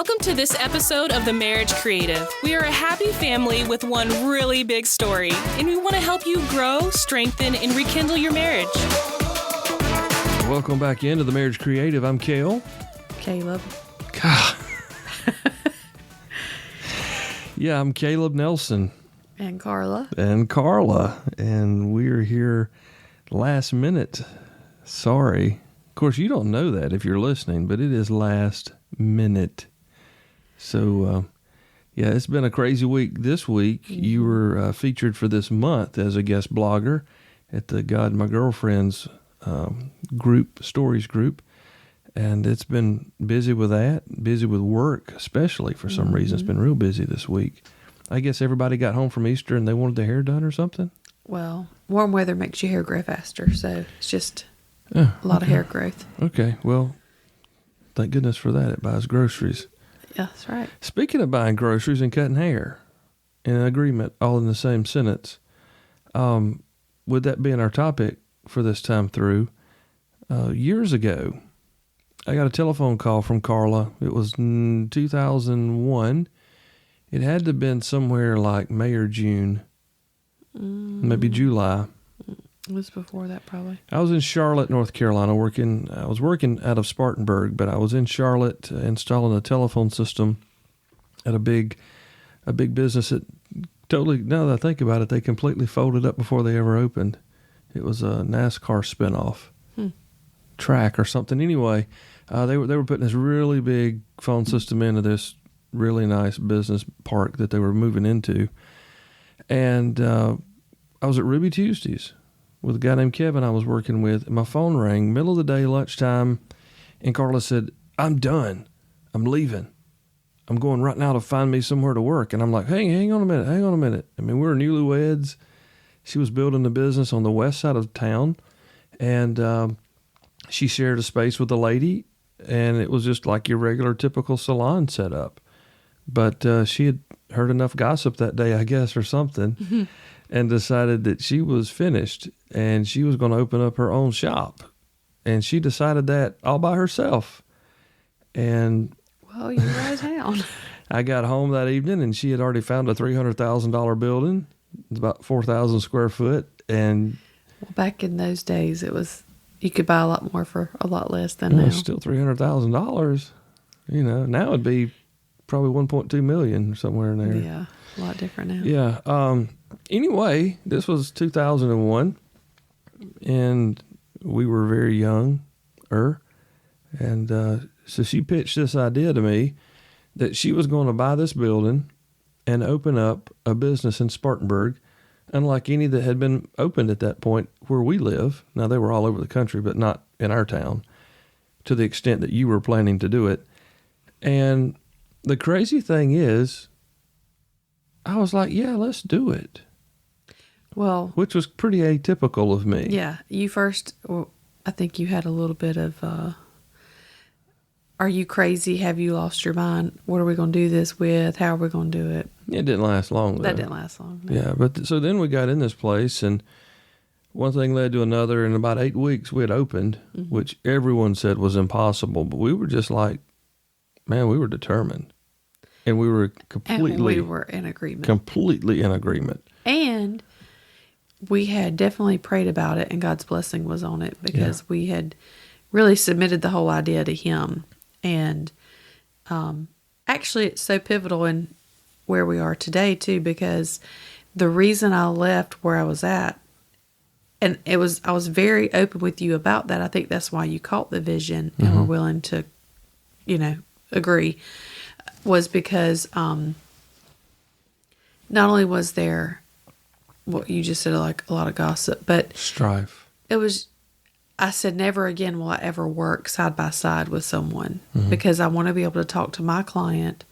Welcome to this episode of The Marriage Creative. We are a happy family with one really big story, and we want to help you grow, strengthen, and rekindle your marriage. Welcome back into The Marriage Creative. I'm Cale. Caleb. God. Yeah, I'm Caleb Nelson. And Carla. And we're here last minute. Sorry. Of course, you don't know that if you're listening, but it is last minute. So, yeah, it's been a crazy week this week. Mm-hmm. You were featured for this month as a guest blogger at the God My Girlfriend's stories group. And it's been busy with that, busy with work, especially for some reason. It's been real busy this week. I guess everybody got home from Easter and they wanted their hair done or something? Well, warm weather makes your hair grow faster, so it's just a lot of hair growth. Okay, well, thank goodness for that. It buys groceries. Yeah, that's right. Speaking of buying groceries and cutting hair, in an agreement, all in the same sentence, with that being our topic for this time through, years ago, I got a telephone call from Carla. It was in 2001. It had to have been somewhere like May or June, maybe July. It was before that, probably. I was in Charlotte, North Carolina, I was working out of Spartanburg, but I was in Charlotte installing a telephone system at a big business that totally, now that I think about it, they completely folded up before they ever opened. It was a NASCAR spinoff. Track or something. Anyway, they were putting this really big phone system into this really nice business park that they were moving into. And I was at Ruby Tuesdays with a guy named Kevin I was working with. And my phone rang, middle of the day, lunchtime, and Carla said, "I'm done. I'm leaving. I'm going right now to find me somewhere to work." And I'm like, "Hey, hang on a minute. I mean, we were newlyweds." She was building a business on the west side of town, and she shared a space with a lady, and it was just like your regular typical salon setup. But she had heard enough gossip that day, I guess, or something, and decided that she was finished, and she was going to open up her own shop. And she decided that all by herself. And well, you're right town. I got home that evening, and she had already found a $300,000 building. It's about 4,000 square foot. And well, back in those days, it was... You could buy a lot more for a lot less than now. Still $300,000. You know, now it'd be probably $1.2 million somewhere in there. Yeah, a lot different now. Yeah. Anyway, this was 2001, and we were very young. And so she pitched this idea to me that she was going to buy this building and open up a business in Spartanburg, unlike any that had been opened at that point where we live. Now, they were all over the country, but not in our town to the extent that you were planning to do it. And the crazy thing is, I was like, yeah, let's do it. Well, which was pretty atypical of me. Yeah. You first, I think you had a little bit of, are you crazy? Have you lost your mind? What are we going to do this with? How are we going to do it? It didn't last long, though. That didn't last long. No. Yeah, but so then we got in this place, and one thing led to another. In about 8 weeks, we had opened, which everyone said was impossible. But we were just like, man, we were determined. And we were we were in agreement. Completely in agreement. And we had definitely prayed about it, and God's blessing was on it because we had really submitted the whole idea to Him. And actually, it's so pivotal in where we are today, too, because the reason I left where I was at, and I was very open with you about that. I think that's why you caught the vision and were willing to, agree, was because not only was there what you just said, like a lot of gossip, but strife. It was, I said, never again will I ever work side by side with someone because I want to be able to talk to my client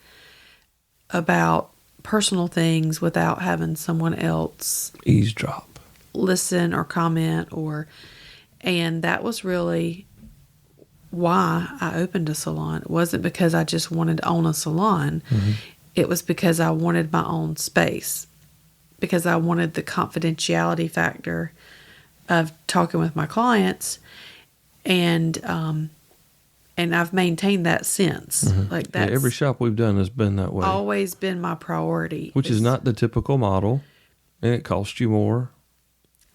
about personal things without having someone else eavesdrop, listen or comment and that was really why I opened a salon. It wasn't because I just wanted to own a salon. It was because I wanted my own space, because I wanted the confidentiality factor of talking with my clients and And I've maintained that since. Like Yeah, that's every shop we've done has been that way, always been my priority. which is not the typical model, and it costs you more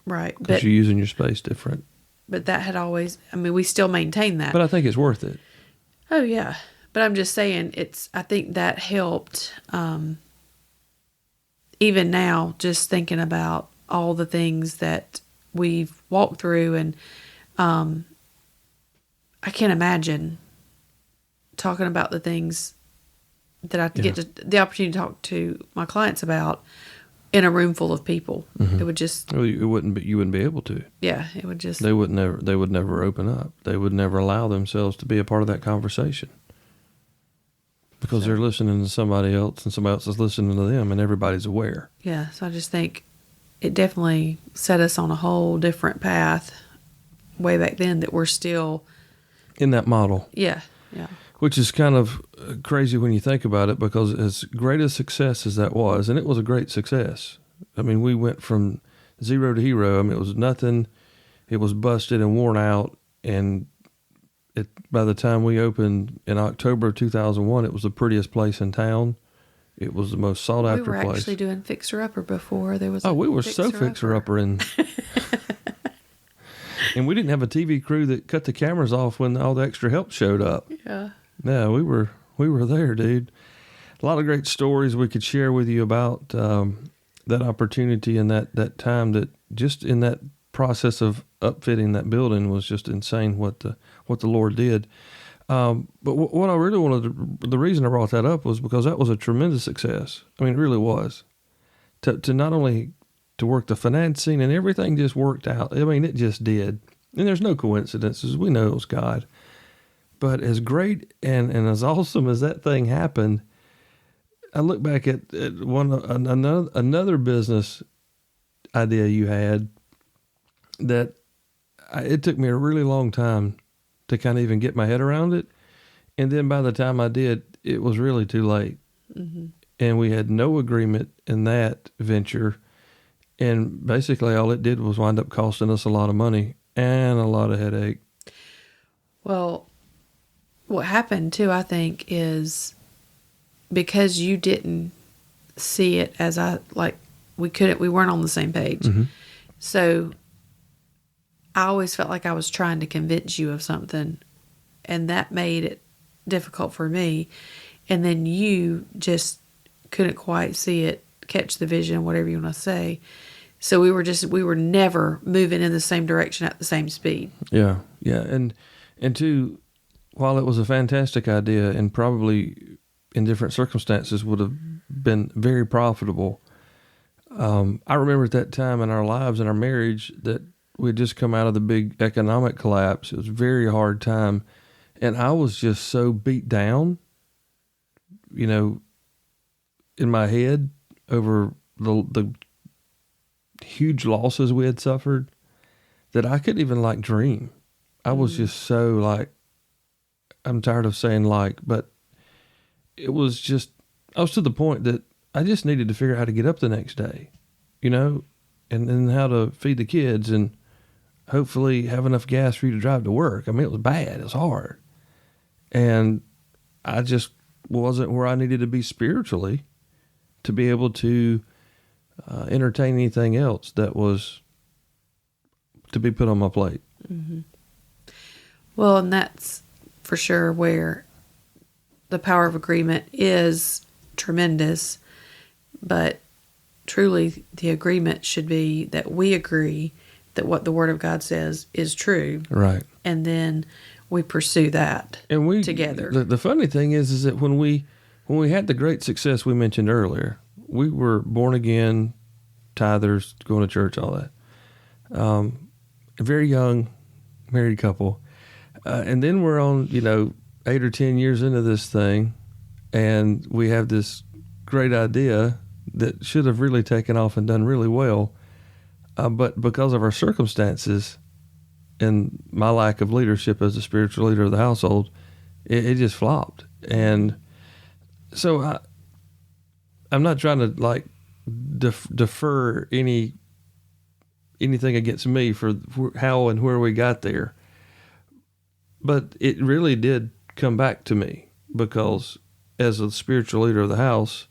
right. because you're using your space different. But that had always, I mean, we still maintain that. But I think it's worth it. Oh yeah. But I'm just saying I think that helped, even now, just thinking about all the things that we've walked through, and I can't imagine talking about the things that I get the opportunity to talk to my clients about in a room full of people. It would just, Well, you wouldn't be able to. yeah, it would just, They would never open up. They would never allow themselves to be a part of that conversation. Because they're listening to somebody else and somebody else is listening to them and everybody's aware. yeah. So I just think it definitely set us on a whole different path way back then that we're still, In that model. yeah. Which is kind of crazy when you think about it, because as great a success as that was, and it was a great success. I mean, we went from zero to hero. I mean, it was nothing. It was busted and worn out. And by the time we opened in October of 2001, it was the prettiest place in town. It was the most sought after place. We were actually doing Fixer Upper before there was. We were so Fixer Upper, and and we didn't have a TV crew that cut the cameras off when all the extra help showed up. Yeah. No, we were there, dude. A lot of great stories we could share with you about that opportunity and that time, that just in that process of upfitting that building was just insane what the Lord did. But what I really wanted the reason I brought that up was because that was a tremendous success. I mean, it really was. To not only to work the financing and everything just worked out. I mean, it just did. And there's no coincidences. We know it was God. But as great and as awesome as that thing happened, I look back at another business idea you had that it took me a really long time to kind of even get my head around it. And then by the time I did, it was really too late. Mm-hmm. And we had no agreement in that venture. And basically all it did was wind up costing us a lot of money and a lot of headache. Well, what happened too, I think, is because you didn't see it as we weren't on the same page. Mm-hmm. So I always felt like I was trying to convince you of something, and that made it difficult for me. And then you just couldn't quite see it, catch the vision, whatever you want to say. So we were never moving in the same direction at the same speed. Yeah. Yeah. And two, while it was a fantastic idea and probably in different circumstances would have been very profitable, I remember at that time in our lives and our marriage that we had just come out of the big economic collapse. It was a very hard time. And I was just so beat down, in my head over the huge losses we had suffered that I couldn't even dream. I was just so I'm tired of saying but it was just, I was to the point that I just needed to figure out how to get up the next day, and then how to feed the kids and hopefully have enough gas for you to drive to work. I mean, it was bad. It was hard. And I just wasn't where I needed to be spiritually to be able to entertain anything else that was to be put on my plate. Mm-hmm. Well, and that's for sure where the power of agreement is tremendous, but truly the agreement should be that we agree that what the Word of God says is true. Right. And then we pursue that together. The funny thing is that when we had the great success we mentioned earlier, we were born again, tithers, going to church, all that. A very young married couple. And then we're on, 8 or 10 years into this thing, and we have this great idea that should have really taken off and done really well. But because of our circumstances and my lack of leadership as the spiritual leader of the household, it just flopped. And so I'm not trying to defer anything against me for how and where we got there. But it really did come back to me because as a spiritual leader of the house,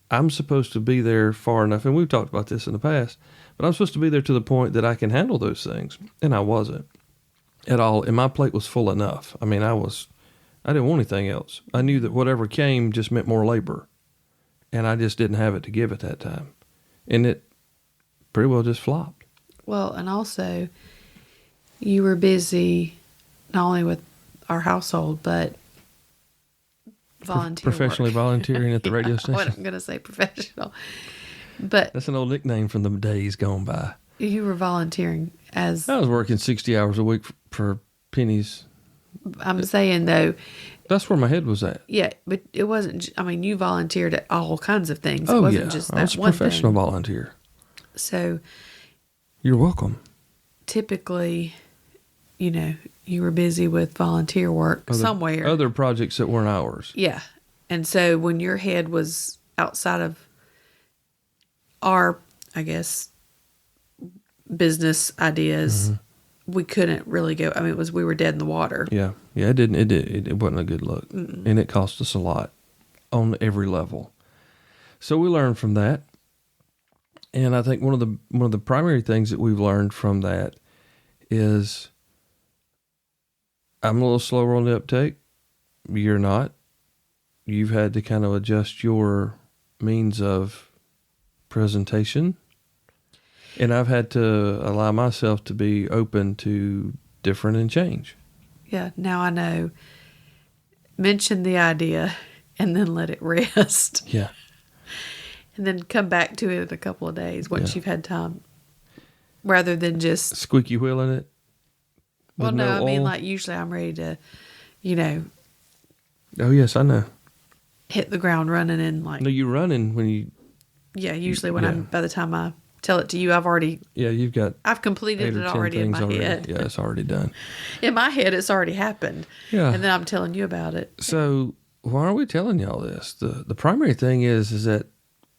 I'm supposed to be there far enough, and we've talked about this in the past, but I'm supposed to be there to the point that I can handle those things. And I wasn't at all. And my plate was full enough. I mean, I didn't want anything else. I knew that whatever came just meant more labor. And I just didn't have it to give at that time. And it pretty well just flopped. Well, and also, you were busy not only with our household, but volunteer professionally work. volunteering at the radio I station. wasn't going to say professional, but That's an old nickname from the days gone by. you were volunteering as I was working 60 hours a week for pennies. I'm saying though. That's where my head was at. Yeah, but it wasn't. I mean, you volunteered at all kinds of things. It Oh, wasn't yeah. just I that was a one professional thing. volunteer. So You're welcome. typically, you were busy with volunteer work somewhere. Other projects that weren't ours. Yeah. And so when your head was outside of our, I guess, business ideas, we couldn't really go. I mean, we were dead in the water. Yeah. Yeah, it wasn't a good look. And it cost us a lot on every level. So we learned from that. And I think one of the primary things that we've learned from that is I'm a little slower on the uptake. You're not. You've had to kind of adjust your means of presentation. And I've had to allow myself to be open to different and change. Yeah. Now I know. Mention the idea and then let it rest. Yeah. And then come back to it in a couple of days once Yeah. you've had time. Rather than just. Squeaky wheel in it. Well, with no, I mean, oil. like usually I'm ready to, Oh, yes, I know. hit the ground running and like. No, you're running when you, Yeah, usually when Yeah. by the time I tell it to you, you've got I've completed 8 or it 10 already in things my already. head. Yeah, it's already done. In my head, it's already happened. Yeah. And then I'm telling you about it. So why are we telling y'all this? The primary thing is that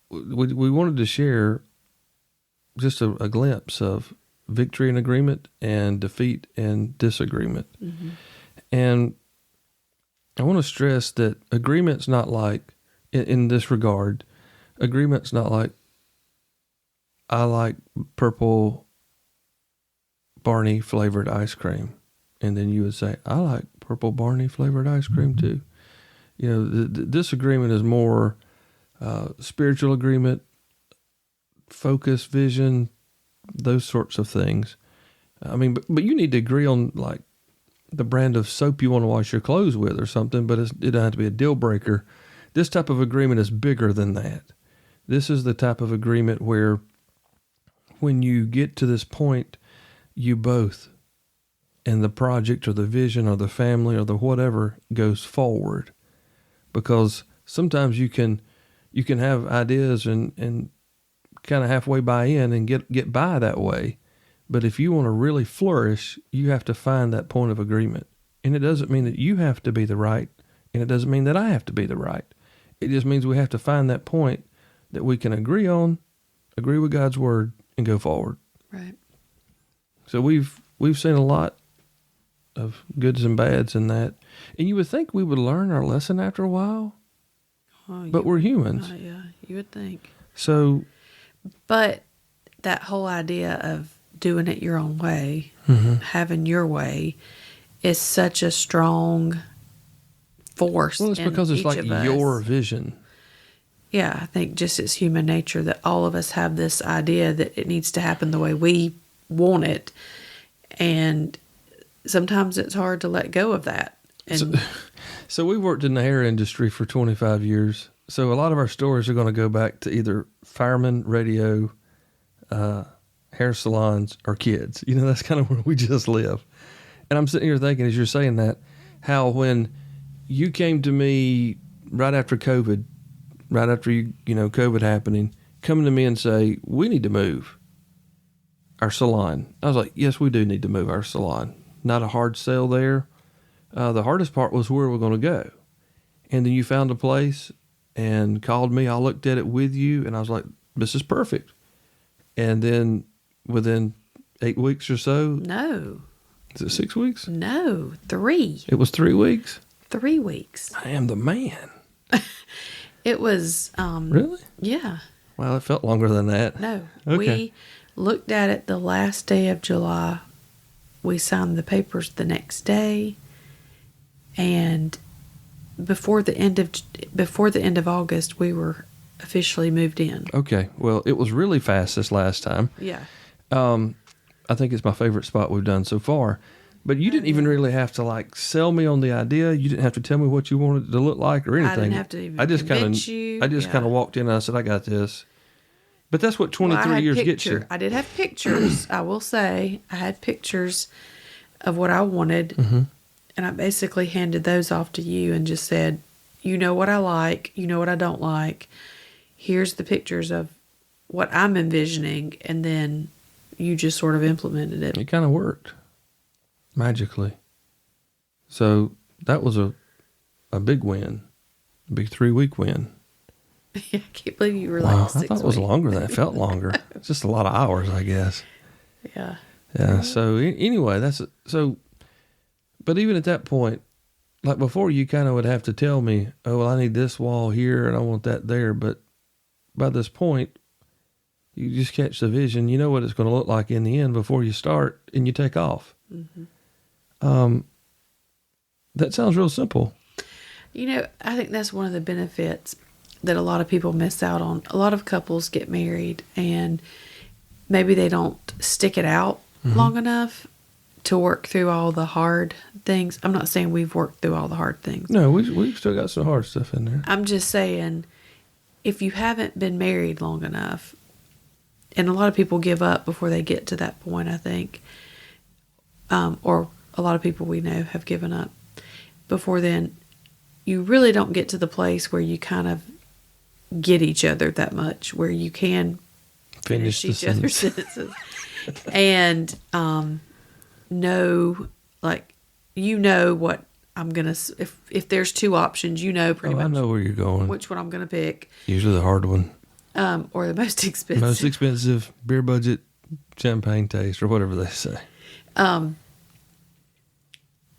we wanted to share just a glimpse of victory and agreement and defeat and disagreement. Mm-hmm. And I want to stress that agreement's not like, in this regard, agreement's not like, I like purple Barney flavored ice cream. And then you would say, I like purple Barney flavored ice cream too. The disagreement is more spiritual agreement, focus, vision, those sorts of things. I mean, but you need to agree on like the brand of soap you want to wash your clothes with or something, but it doesn't have to be a deal breaker. This type of agreement is bigger than that. This is the type of agreement where when you get to this point, you both, and the project or the vision or the family or the whatever goes forward. Because sometimes you can have ideas and kind of halfway buy in and get by that way. But if you want to really flourish, you have to find that point of agreement. And it doesn't mean that you have to be the right, and it doesn't mean that I have to be the right. It just means we have to find that point that we can agree on, agree with God's word, and go forward. Right. So we've seen a lot of goods and bads in that. And you would think we would learn our lesson after a while, but we're humans. Yeah, you would think. So, But that whole idea of doing it your own way, having your way, is such a strong force. well, it's in because it's each like of us. your vision. Yeah, I think just it's human nature that all of us have this idea that it needs to happen the way we want it. And sometimes it's hard to let go of that. And So we've worked in the hair industry for 25 years. So a lot of our stories are going to go back to either firemen, radio, hair salons, or kids. That's kind of where we just live. And I'm sitting here thinking, as you're saying that, how when you came to me right after COVID, right after COVID happening, coming to me and say, we need to move our salon. I was like, yes, we do need to move our salon. Not a hard sell there. The hardest part was where we're going to go. And then you found a place and called me. I looked at it with you and I was like, this is perfect. And then within 8 weeks or so, no. Is it 6 weeks? No, 3. It was 3 weeks? 3 weeks. I am the man. It was, Really? yeah. Well, it felt longer than that. No. Okay. We looked at it the last day of July. We signed the papers the next day. And before the end of August, we were officially moved in. Okay. Well, it was really fast this last time. Yeah. I think it's my favorite spot we've done so far. But you didn't even really have to like sell me on the idea. You didn't have to tell me what you wanted it to look like or anything. I didn't have to even I just convince you. I just Yeah. kind of walked in and I said, I got this. But that's what Well, 23 I had years gets you. I did have pictures. I will say I had pictures of what I wanted, Mm-hmm. and I basically handed those off to you and just said, "You know what I like. You know what I don't like. Here's the pictures of what I'm envisioning," and then you just sort of implemented it. It kind of worked magically. So that was a big win, a big 3-week win. I can't believe you were Wow, like 6 I thought it was weeks. longer than it felt longer. It's just a lot of hours, I guess. Yeah. Yeah. So anyway, but even at that point, like before, you kind of would have to tell me, oh, well, I need this wall here and I want that there. But by this point, you just catch the vision. You know what it's going to look like in the end before you start and you take off. Mm-hmm. That sounds real simple. You know, I think that's one of the benefits that a lot of people miss out on. A lot of couples get married and maybe they don't stick it out long enough to work through all the hard things. I'm not saying we've worked through all the hard things. No, we've still got some hard stuff in there. I'm just saying, if you haven't been married long enough, and a lot of people give up before they get to that point, I think, or a lot of people we know have given up before then, you really don't get to the place where you kind of get each other that much, where you can Finish the each other's sentences and know, like, you know what I'm gonna, if there's 2 options, you know pretty Oh, I much know where you're going. which one I'm gonna pick, Usually the hard one. or the most expensive. Most expensive, beer budget, champagne taste, or whatever they say.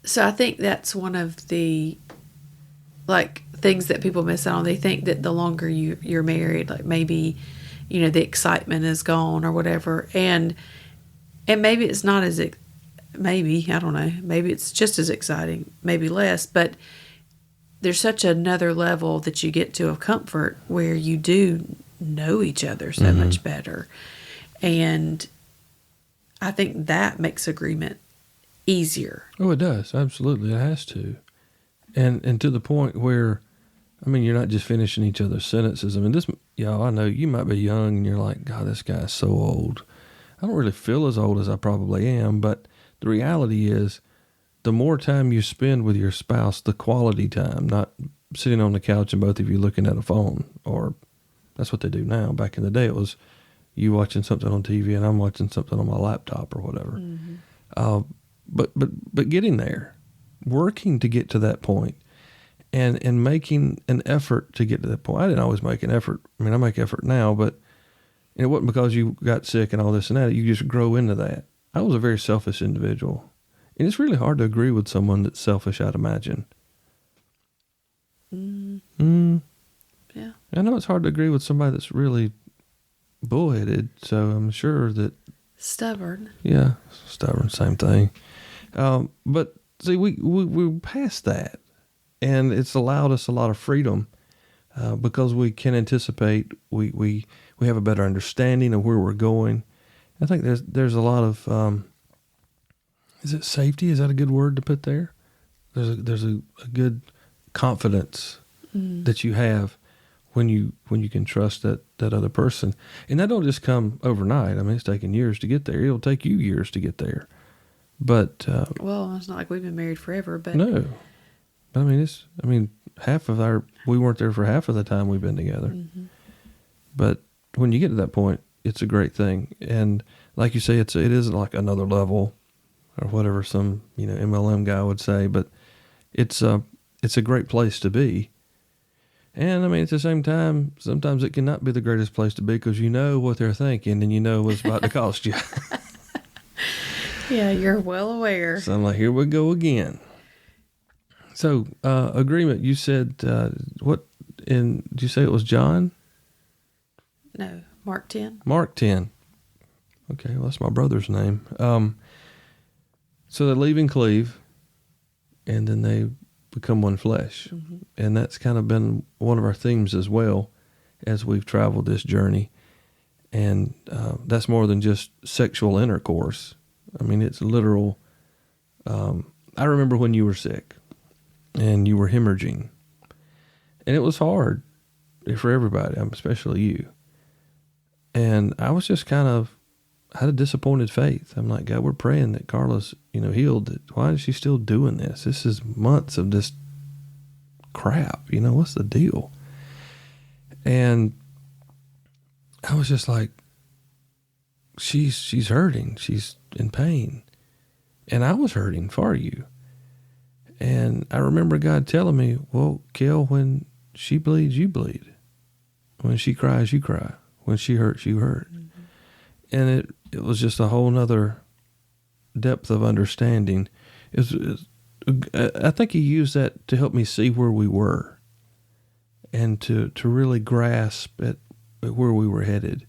So I think that's one of the, like, things that people miss out on. They think that the longer you're married, like, maybe, you know, the excitement is gone or whatever. And maybe it's not as, maybe, I don't know, maybe it's just as exciting, maybe less, but there's such another level that you get to of comfort where you do know each other so much better. And I think that makes agreement easier. Oh, it does. Absolutely. It has to. And to the point where, I mean, you're not just finishing each other's sentences. I mean, y'all, I know you might be young and you're like, God, this guy's so old. I don't really feel as old as I probably am, but the reality is the more time you spend with your spouse, the quality time, not sitting on the couch and both of you looking at a phone, or that's what they do now. Back in the day, it was you watching something on TV and I'm watching something on my laptop or whatever. But getting there, working to get to that point, and making an effort to get to that point. I didn't always make an effort. I mean, I make effort now, but it wasn't because you got sick and all this and that. You just grow into that. I was a very selfish individual. And it's really hard to agree with someone that's selfish, I'd imagine. Yeah. I know it's hard to agree with somebody that's really bullheaded, so I'm sure that... Stubborn. Yeah, stubborn, same thing. But see, we're past that, and it's allowed us a lot of freedom because we can anticipate. We have a better understanding of where we're going. I think there's a lot of is it safety? Is that a good word to put there? There's a good confidence that you have when you can trust that other person, and that don't just come overnight. I mean, it's taken years to get there. It'll take you years to get there. But Well, it's not like we've been married forever, but no, but I mean, we weren't there for half of the time we've been together. But when you get to that point, it's a great thing, and like you say, it isn't like another level or whatever some MLM guy would say, but it's a great place to be. And I mean, at the same time, sometimes it cannot be the greatest place to be because you know what they're thinking and you know what it's about to cost you. Yeah, you're well aware. So I'm like, here we go again. So, agreement, you said, did you say it was John? No, Mark 10. Mark 10. Okay, well, that's my brother's name. So they're leaving Cleve, and then they become one flesh. Mm-hmm. And that's kind of been one of our themes as well as we've traveled this journey. And that's more than just sexual intercourse. I mean, it's literal. I remember when you were sick and you were hemorrhaging, and it was hard for everybody, especially you. And I was just I had a disappointed faith. I'm like, God, we're praying that Carla's, healed. Why is she still doing this? This is months of this crap. What's the deal? And I was just like, she's hurting. She's in pain. And I was hurting for you. And I remember God telling me, well, Kel, when she bleeds, you bleed. When she cries, you cry. When she hurts, you hurt. Mm-hmm. And it was just a whole nother depth of understanding. I think he used that to help me see where we were and to really grasp at where we were headed,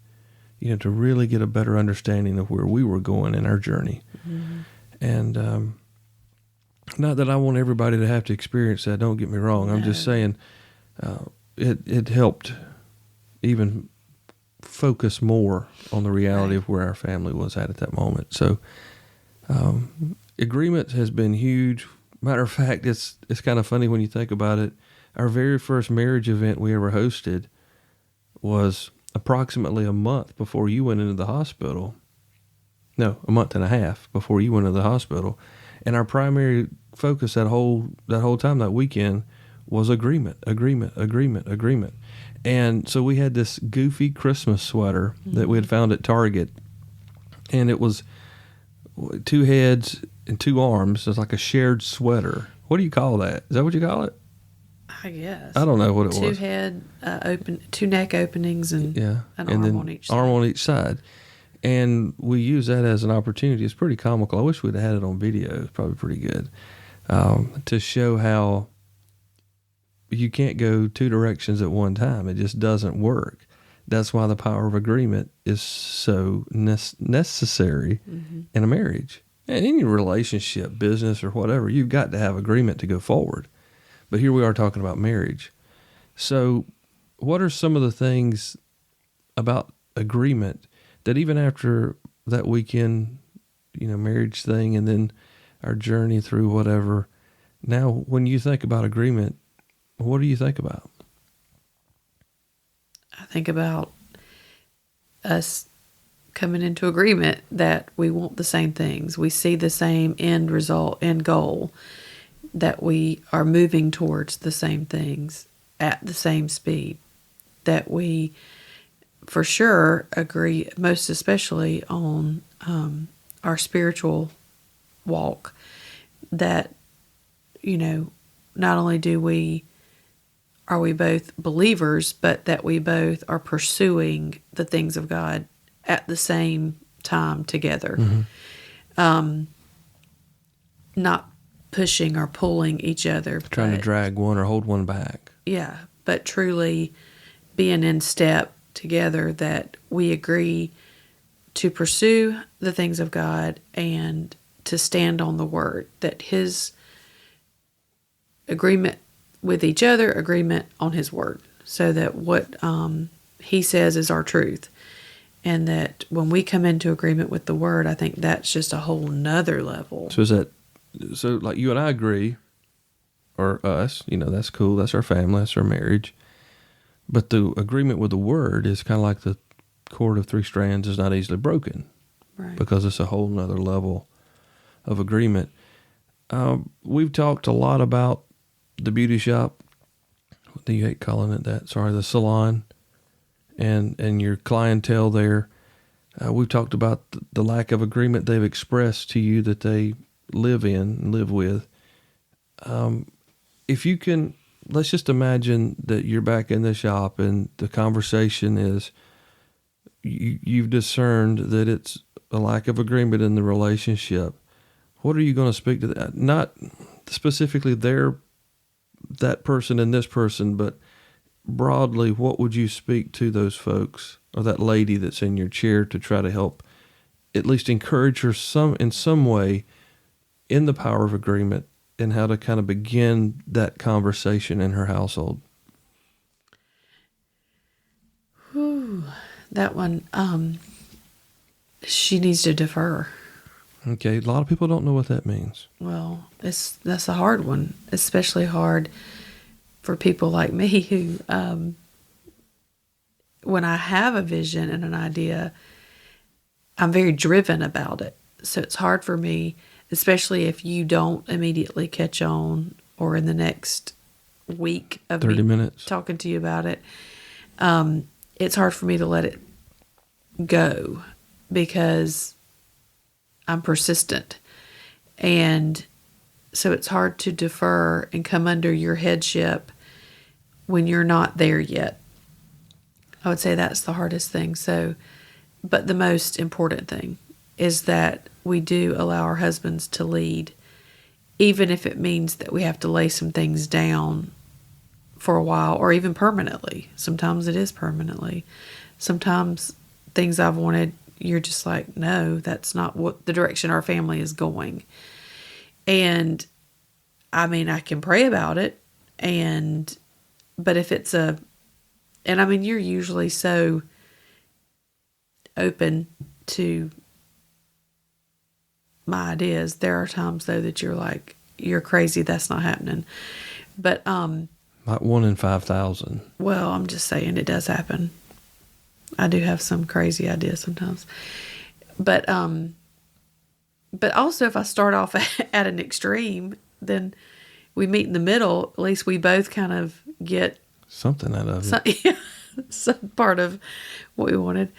to really get a better understanding of where we were going in our journey. Mm-hmm. And not that I want everybody to have to experience that, don't get me wrong. No. I'm just saying it helped even focus more on the reality of where our family was at that moment. So agreement has been huge. Matter of fact, it's kind of funny when you think about it. Our very first marriage event we ever hosted was approximately a month before you went into the hospital. No, a month and a half before you went into the hospital. And our primary focus that whole time, that weekend, was agreement. And so we had this goofy Christmas sweater that we had found at Target. And it was 2 heads and 2 arms. It's like a shared sweater. What do you call that? Is that what you call it? I guess. I don't know what it was. 2 head, 2 neck openings, and an arm on each side. Arm on each side. And we use that as an opportunity. It's pretty comical. I wish we'd had it on video. It's probably pretty good. To show how you can't go 2 directions at one time. It just doesn't work. That's why the power of agreement is so necessary in a marriage. And any relationship, business, or whatever, you've got to have agreement to go forward. But here we are talking about marriage. So what are some of the things about agreement that even after that weekend, marriage thing, and then our journey through whatever, now when you think about agreement, what do you think about? I think about us coming into agreement that we want the same things. We see the same end result, end goal, that we are moving towards the same things at the same speed, that we for sure agree, most especially on our spiritual walk, that, not only are we both believers, but that we both are pursuing the things of God at the same time together. Mm-hmm. Not pushing or pulling each other. Trying to drag one or hold one back. Yeah, but truly being in step together, that we agree to pursue the things of God and to stand on the word, that his agreement with each other, agreement on his word, so that what he says is our truth. And that when we come into agreement with the word, I think that's just a whole nother level. So like you and I agree, or us, that's cool. That's our family. That's our marriage. But the agreement with the word is kind of like the cord of 3 strands is not easily broken. Right. Because it's a whole nother level of agreement. We've talked a lot about the beauty shop. You hate calling it that. Sorry, the salon and your clientele there. We've talked about the lack of agreement they've expressed to you that they live in and live with. If you can, let's just imagine that you're back in the shop and the conversation is you've discerned that it's a lack of agreement in the relationship, what are you going to speak to that? Not specifically that person and this person, but broadly, what would you speak to those folks or that lady that's in your chair to try to help at least encourage her in some way in the power of agreement and how to kind of begin that conversation in her household? Whew, that one, she needs to defer. Okay, a lot of people don't know what that means. Well, that's a hard one, especially hard for people like me who, when I have a vision and an idea, I'm very driven about it. So it's hard for me, especially if you don't immediately catch on or in the next week of 30 minutes talking to you about it. It's hard for me to let it go because I'm persistent. And so it's hard to defer and come under your headship when you're not there yet. I would say that's the hardest thing. So, but the most important thing is that we do allow our husbands to lead, even if it means that we have to lay some things down for a while or even permanently. Sometimes it is permanently. Sometimes things I've wanted, you're just like, no, that's not what the direction our family is going. And I mean, I can pray about it, but if it's and I mean, you're usually so open to my ideas. There are times though that you're like, you're crazy, that's not happening. But like 1 in 5,000. Well, I'm just saying it does happen. I do have some crazy ideas sometimes. But also if I start off at an extreme, then we meet in the middle. At least we both kind of get something out of it. Some part of what we wanted.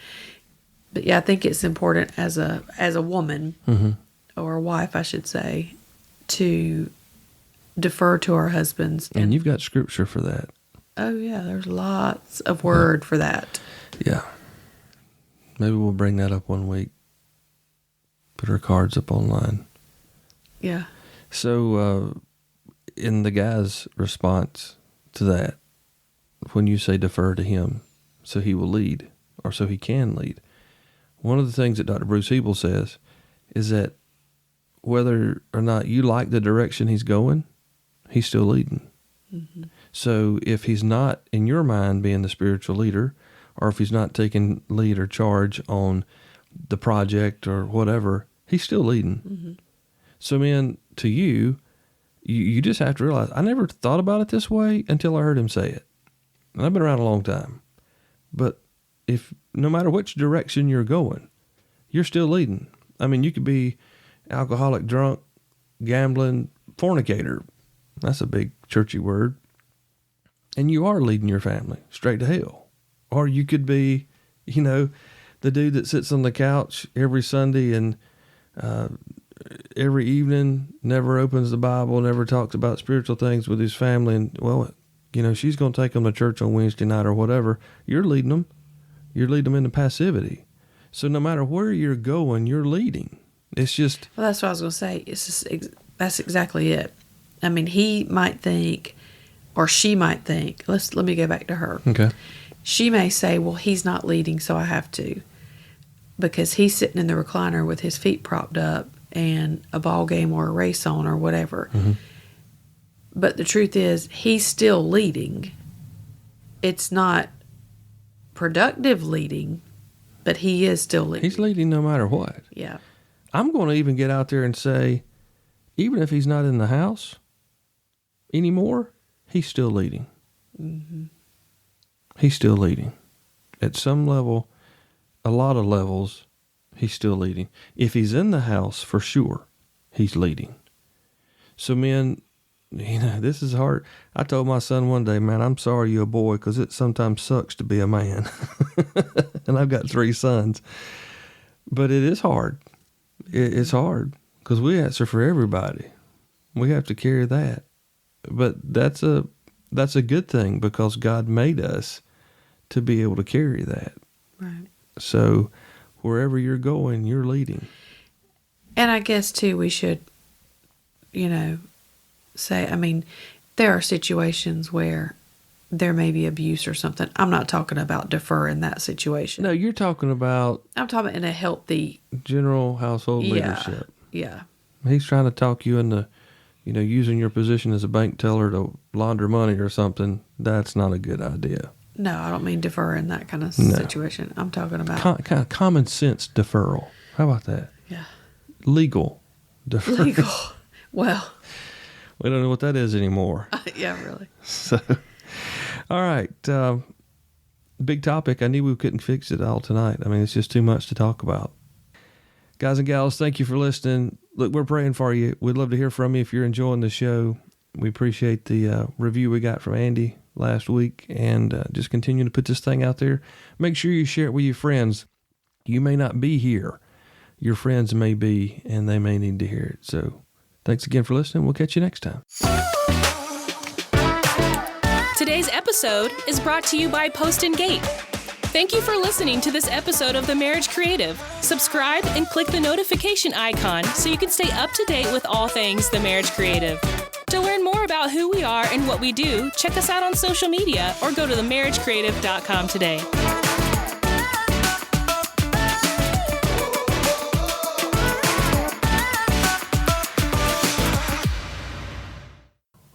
But yeah, I think it's important as a woman, mm-hmm. or a wife, I should say, to defer to our husbands. And you've got scripture for that. Oh yeah, there's lots of word for that. Yeah. Maybe we'll bring that up one week. Put our cards up online. Yeah. So, in the guy's response to that, when you say defer to him so he will lead, or so he can lead, one of the things that Dr. Bruce Hebel says is that whether or not you like the direction he's going, he's still leading. Mm-hmm. So if he's not, in your mind, being the spiritual leader, or if he's not taking lead or charge on the project or whatever, he's still leading. Mm-hmm. So, man, to you just have to realize, I never thought about it this way until I heard him say it. And I've been around a long time. But if no matter which direction you're going, you're still leading. I mean, you could be alcoholic, drunk, gambling, fornicator. That's a big churchy word. And you are leading your family straight to hell. Or you could be, the dude that sits on the couch every Sunday and every evening, never opens the Bible, never talks about spiritual things with his family. And, well, she's going to take them to church on Wednesday night or whatever. You're leading them. You're leading them into passivity. So no matter where you're going, you're leading. It's just... Well, that's what I was going to say. That's exactly it. I mean, he might think, or she might think, let me go back to her. Okay. She may say, well, he's not leading, so I have to. Because he's sitting in the recliner with his feet propped up and a ball game or a race on or whatever. Mm-hmm. But the truth is, he's still leading. It's not productive leading, but he is still leading. He's leading no matter what. Yeah. I'm going to even get out there and say, even if he's not in the house anymore, he's still leading. Mm-hmm. He's still leading. At some level, a lot of levels, he's still leading. If he's in the house, for sure, he's leading. So, men, this is hard. I told my son one day, man, I'm sorry you're a boy, because it sometimes sucks to be a man. And I've got 3 sons. But it is hard. It's hard, because we answer for everybody. We have to carry that. But that's a good thing, because God made us to be able to carry that. Right. So wherever you're going, you're leading. And I guess, too, we should, say, I mean, there are situations where there may be abuse or something. I'm not talking about defer in that situation. No, you're talking about I'm talking about in a healthy, general household leadership. yeah. He's trying to talk you into, using your position as a bank teller to launder money or something. That's not a good idea. No, I don't mean defer in that kind of situation. I'm talking about Kind of common sense deferral. How about that? yeah, Legal deferral. legal. Well, We don't know what that is anymore. yeah, really. So, all right. Big topic. I knew we couldn't fix it all tonight. I mean, it's just too much to talk about. Guys and gals, thank you for listening. Look, we're praying for you. We'd love to hear from you if you're enjoying the show. We appreciate the review we got from Andy last week, and just continue to put this thing out there. Make sure you share it with your friends. You may not be here. Your friends may be, and they may need to hear it. So thanks again for listening. We'll catch you next time. Today's episode is brought to you by Post and Gate. Thank you for listening to this episode of The Marriage Creative. Subscribe and click the notification icon so you can stay up to date with all things The Marriage Creative. To learn more about who we are and what we do, check us out on social media or go to themarriagecreative.com today.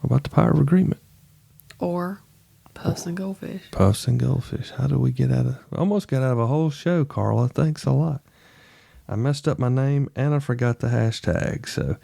What about the power of agreement? Or puffs and goldfish. Puffs and goldfish. How do we get out of... Almost got out of a whole show, Carla. Thanks a lot. I messed up my name and I forgot the hashtag. So